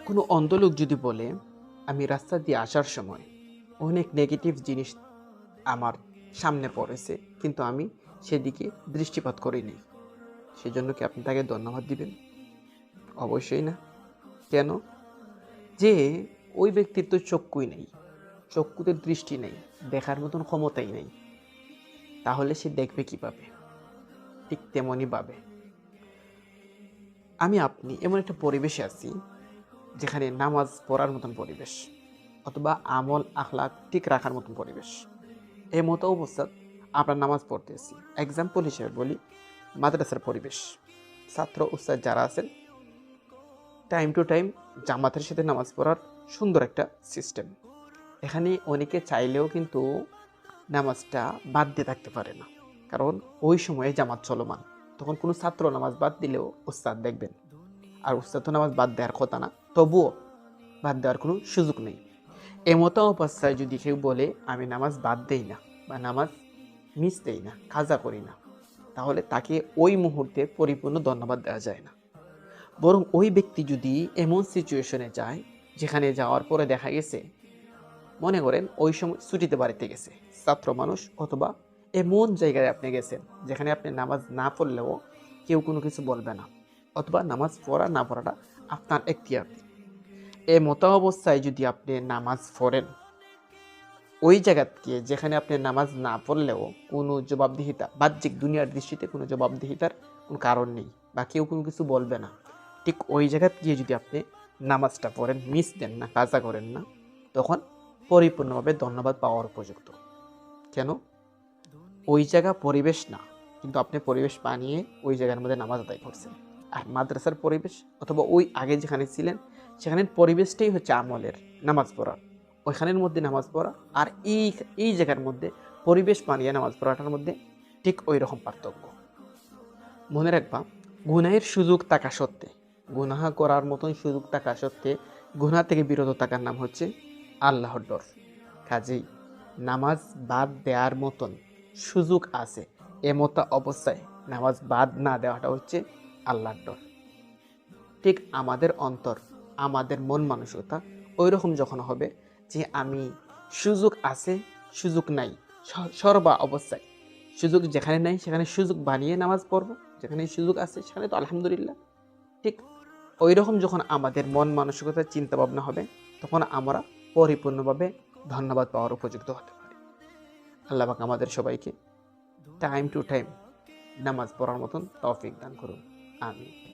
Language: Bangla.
কোনো অন্ধ লোক যদি বলে আমি রাস্তা দিয়ে আসার সময় অনেক নেগেটিভ জিনিস আমার সামনে পড়েছে, কিন্তু আমি সেদিকে দৃষ্টিপাত করিনি, সেজন্য কি আপনি তাকে ধন্যবাদ দিবেন? অবশ্যই না। কেন? যে ওই ব্যক্তির তো চক্ষুই নেই, চক্ষুতে দৃষ্টি নেই, দেখার মতন ক্ষমতাই নেই, তাহলে সে দেখবে কিভাবে? ঠিক তেমনই ভাবে আমি আপনি এমন একটা পরিবেশে আছি যেখানে নামাজ পড়ার মতন পরিবেশ অথবা আমল আখলাক ঠিক রাখার মতন পরিবেশ। এই মতো অবস্থা আমরা নামাজ পড়তেছি। এক্সাম্পল হিসেবে বলি, মাদ্রাসার পরিবেশ, ছাত্র উস্তাদ যারা আছেন টাইম টু টাইম জামাতের সাথে নামাজ পড়ার সুন্দর একটা সিস্টেম। এখানে অনেকে চাইলেও কিন্তু নামাজটা বাদ দিয়ে থাকতে পারে না, কারণ ওই সময়ে জামাত চলমান। তখন কোনো ছাত্র নামাজ বাদ দিলেও উস্তাদ দেখবেন, আর উস্তাদ তো নামাজ বাদ দেওয়ার কথা না, তবুও বাদ দেওয়ার কোনো সুযোগ নেই। এমতো অবস্থায় যদি কেউ বলে আমি নামাজ বাদ দেই না বা নামাজ মিস দেই না, কাজা করি না, তাহলে তাকে ওই মুহূর্তে পরিপূর্ণ ধন্যবাদ দেওয়া যায় না। বরং ওই ব্যক্তি যদি এমন সিচুয়েশনে যায় যেখানে যাওয়ার পরে দেখা গেছে, মনে করেন ওই সময় ছুটিতে বাড়িতে গেছে ছাত্র মানুষ, অথবা এমন জায়গায় আপনি গেছেন যেখানে আপনি নামাজ না পড়লেও কেউ কোনো কিছু বলবে না, অথবা নামাজ পড়া না পড়াটা আপনার এখতিয়ার। এই মতো অবস্থায় যদি আপনি নামাজ পড়েন, ওই জায়গাতে যেখানে আপনি নামাজ না পড়লেও কোনো জবাবদিহিতা, বাহ্যিক দুনিয়ার দৃষ্টিতে কোনো জবাবদিহিতার কোনো কারণ নেই বা কেউ কোনো কিছু বলবে না, ঠিক ওই জায়গাতে গিয়ে যদি আপনি নামাজটা পড়েন, মিস দেন না, কাজা করেন না, তখন পরিপূর্ণভাবে ধন্যবাদ পাওয়ার উপযুক্ত। কেন? ওই জায়গা পরিবেশ না, কিন্তু আপনি পরিবেশ বানিয়ে ওই জায়গার মধ্যে নামাজ আদায় করছেন। আর মাদ্রাসার পরিবেশ অথবা ওই আগে যেখানে ছিলেন সেখানের পরিবেশটাই হচ্ছে আমলের, নামাজ পড়ার, ওইখানের মধ্যে নামাজ পড়া আর এই এই জায়গার মধ্যে পরিবেশ বানিয়ে নামাজ পড়াটার মধ্যে ঠিক ওই রকম পার্থক্য। মনে রাখবা, গুনাহের সুযোগ থাকা সত্ত্বে, গুনাহ করার মতন সুযোগ থাকা সত্ত্বে গুনাহ থেকে বিরত থাকার নাম হচ্ছে আল্লাহর ডর। কাজেই নামাজ বাদ দেওয়ার মতন সুযোগ আছে, এমতো অবস্থায় নামাজ বাদ না দেওয়াটা হচ্ছে আল্লাহর ডর। ঠিক আমাদের অন্তর, আমাদের মন মানসিকতা ওই রকম যখন হবে যে আমি সুযোগ আছে, সুযোগ নাই, সর্বা অবস্থায় সুযোগ যেখানে নাই সেখানে সুযোগ বানিয়ে নামাজ পড়বো, যেখানে সুযোগ আছে সেখানে তো আলহামদুলিল্লাহ। ঠিক ওই রকম যখন আমাদের মন মানসিকতা চিন্তা ভাবনা হবে, তখন আমরা পরিপূর্ণভাবে ধন্যবাদ পাওয়ার উপযুক্ত হতে পারি। আল্লাহ পাক আমাদের সবাইকে টাইম টু টাইম নামাজ পড়ার মতন তৌফিক দান করুন। আমিন।